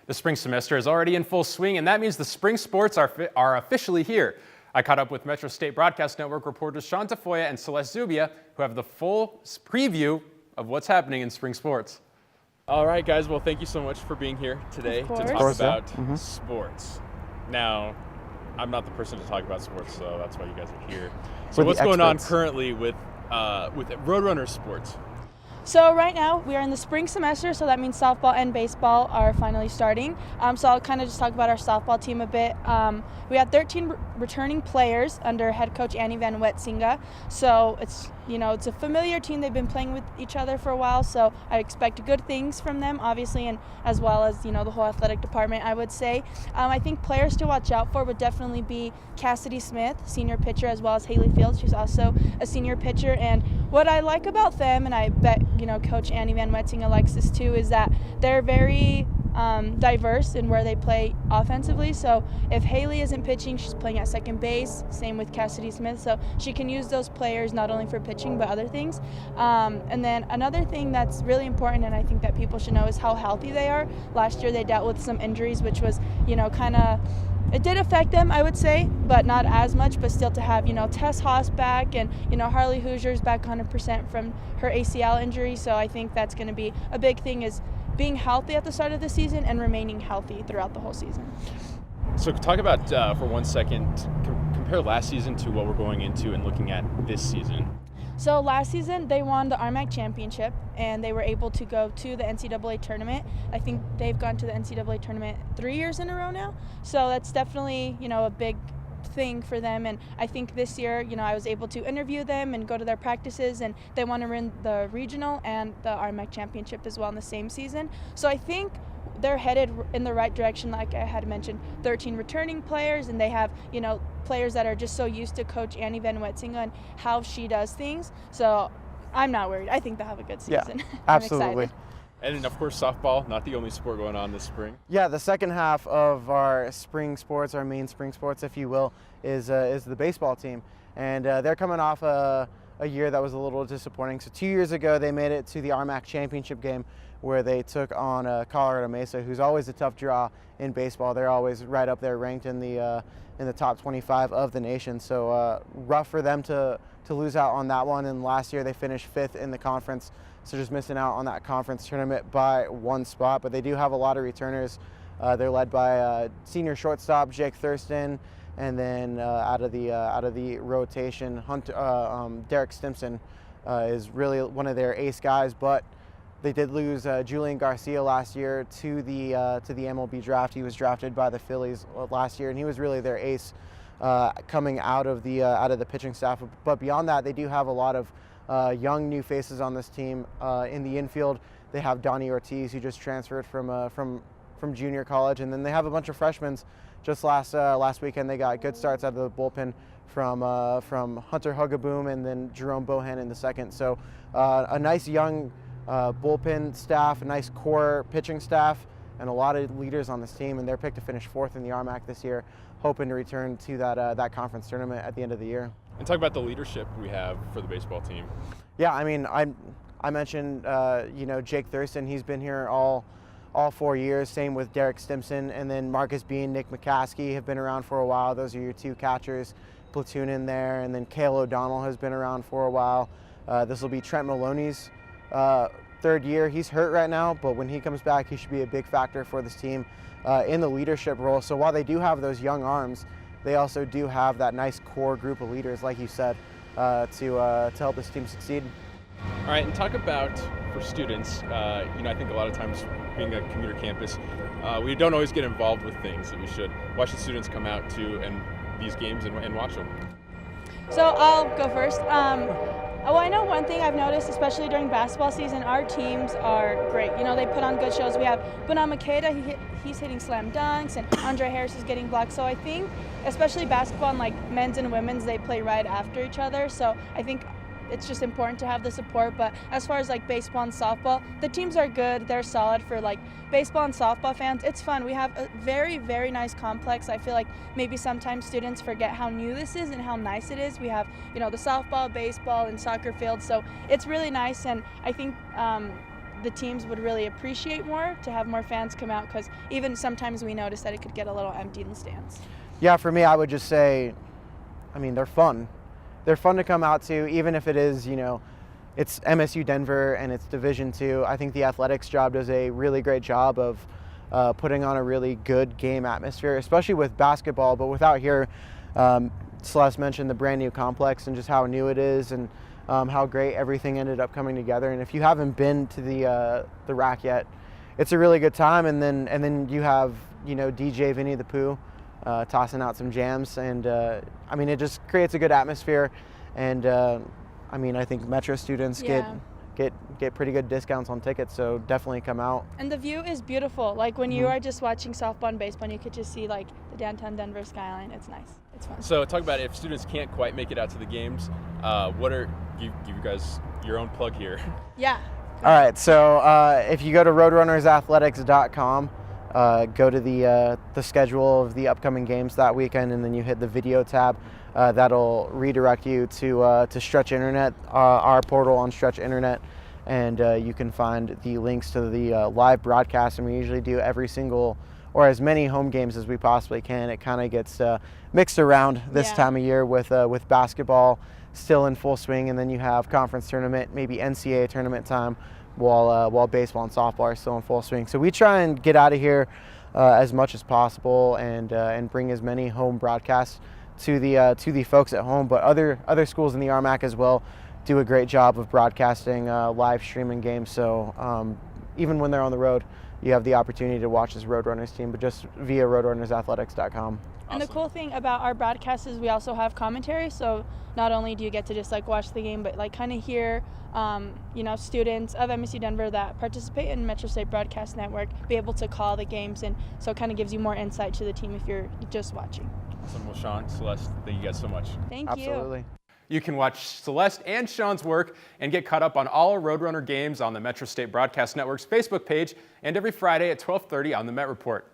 The spring semester is already in full swing, and that means the spring sports are officially here. I caught up with Metro State Broadcast Network reporters Sean Tafoya and Celeste Zubia, who have the full preview of what's happening in spring sports. All right, guys. Well, thank you so much for being here today to talk about sports. Now, I'm not the person to talk about sports, so that's why you guys are here. So what's going on currently with Roadrunner sports? So right now we are in the spring semester, so that means softball and baseball are finally starting. So I'll kind of just talk about our softball team a bit. We had 13 returning players under head coach Annie Van Wetsinga. So it's a familiar team. They've been playing with each other for a while, so I expect good things from them, obviously, and as well as the whole athletic department, I would say. I think players to watch out for would definitely be Cassidy Smith, senior pitcher, as well as Haley Fields, who's also a senior pitcher. And what I like about them, and I bet Coach Annie Van Wetsinga likes this too, is that they're very diverse in where they play offensively. So if Haley isn't pitching, she's playing at second base. Same with Cassidy Smith. So she can use those players not only for pitching but other things. And then another thing that's really important, and I think that people should know, is how healthy they are. Last year they dealt with some injuries, which was it did affect them, I would say, but not as much. But still, to have Tess Haas back and Harley Hoosier's back 100% from her ACL injury, so I think that's going to be a big thing, is being healthy at the start of the season and remaining healthy throughout the whole season. So talk about for 1 second, compare last season to what we're going into and looking at this season. So last season they won the RMAC championship and they were able to go to the NCAA tournament. I think they've gone to the NCAA tournament 3 years in a row now. So that's definitely a big thing for them, and I think this year I was able to interview them and go to their practices, and they want to win the regional and the RMAC championship as well in the same season. So I think they're headed in the right direction. Like I had mentioned, 13 returning players, and they have players that are just so used to Coach Annie Van Wetsinga and how she does things. So I'm not worried. I think they'll have a good season. Yeah, I'm absolutely. excited. And of course, softball, not the only sport going on this spring. Yeah, the second half of our spring sports, our main spring sports, if you will, is the baseball team. And they're coming off a year that was a little disappointing. So 2 years ago, they made it to the RMAC championship game, where they took on Colorado Mesa, who's always a tough draw in baseball. They're always right up there, ranked in the top 25 of the nation. So rough for them to lose out on that one. And last year they finished 5th in the conference, so just missing out on that conference tournament by 1 spot. But they do have a lot of returners. They're led by senior shortstop Jake Thurston, and then out of the rotation, Derek Stimson is really one of their ace guys. But they did lose Julian Garcia last year to the MLB draft. He was drafted by the Phillies last year, and he was really their ace coming out of the pitching staff. But beyond that, they do have a lot of young new faces on this team. In the infield, they have Donnie Ortiz, who just transferred from junior college, and then they have a bunch of freshmen. Just last weekend, they got good starts out of the bullpen from Hunter Hugaboom and then Jerome Bohan in the second. So a nice young bullpen staff, a nice core pitching staff, and a lot of leaders on this team, and they're picked to finish 4th in the RMAC this year, hoping to return to that conference tournament at the end of the year. And talk about the leadership we have for the baseball team. Yeah, I mean, I mentioned Jake Thurston. He's been here all 4 years. Same with Derek Stimson, and then Marcus Bean, Nick McCaskey have been around for a while. Those are your 2 catchers, platoon in there, and then Cale O'Donnell has been around for a while. This will be Trent Maloney's 3rd year. He's hurt right now, but when he comes back, he should be a big factor for this team in the leadership role. So while they do have those young arms, they also do have that nice core group of leaders, like you said, to help this team succeed. All right, and talk about for students. I think a lot of times being a commuter campus, we don't always get involved with things that we should. Why should students come out to these games and watch them? So I'll go first. Well, I know one thing I've noticed, especially during basketball season, our teams are great. They put on good shows. We have Bunam Makeda, he's hitting slam dunks, and Andre Harris is getting blocks. So I think, especially basketball and men's and women's, they play right after each other. So I think it's just important to have the support. But as far as baseball and softball, the teams are good. They're solid for baseball and softball fans. It's fun. We have a very, very nice complex. I feel like maybe sometimes students forget how new this is and how nice it is. We have, the softball, baseball, and soccer fields. So it's really nice. And I think the teams would really appreciate more to have more fans come out, because even sometimes we notice that it could get a little empty in the stands. Yeah, for me, I would just say, I mean, they're fun. They're fun to come out to, even if it is, it's MSU Denver and it's Division II. I think the athletics job does a really great job of putting on a really good game atmosphere, especially with basketball. But without here, Celeste mentioned the brand new complex and just how new it is, and how great everything ended up coming together. And if you haven't been to the rack yet, it's a really good time. And then you have DJ Vinny the Pooh tossing out some jams, and I mean, it just creates a good atmosphere. And I mean, I think Metro students get pretty good discounts on tickets, so definitely come out. And the view is beautiful. Like when you are just watching softball and baseball, and you could just see like the downtown Denver skyline. It's nice. It's fun. So talk about if students can't quite make it out to the games, what are give you guys your own plug here? Yeah. All right, so if you go to roadrunnersathletics.com, go to the schedule of the upcoming games that weekend, and then you hit the video tab. That'll redirect you to Stretch Internet, our portal on Stretch Internet, and you can find the links to the live broadcast. And we usually do every single, or as many home games as we possibly can. It kind of gets mixed around this time of year with basketball still in full swing, and then you have conference tournament, maybe NCAA tournament time, while baseball and softball are still in full swing. So we try and get out of here as much as possible, and bring as many home broadcasts to the folks at home. But other schools in the RMAC as well do a great job of broadcasting live streaming games. So even when they're on the road, you have the opportunity to watch this Roadrunners team, but just via roadrunnersathletics.com. And the cool thing about our broadcast is we also have commentary, so not only do you get to just like watch the game, but like kind of hear students of MSU Denver that participate in Metro State Broadcast Network be able to call the games, and so it kind of gives you more insight to the team if you're just watching. Awesome. Well, Sean, Celeste, thank you guys so much. Thank you. Absolutely. You can watch Celeste and Sean's work and get caught up on all Roadrunner games on the Metro State Broadcast Network's Facebook page, and every Friday at 12:30 on the Met Report.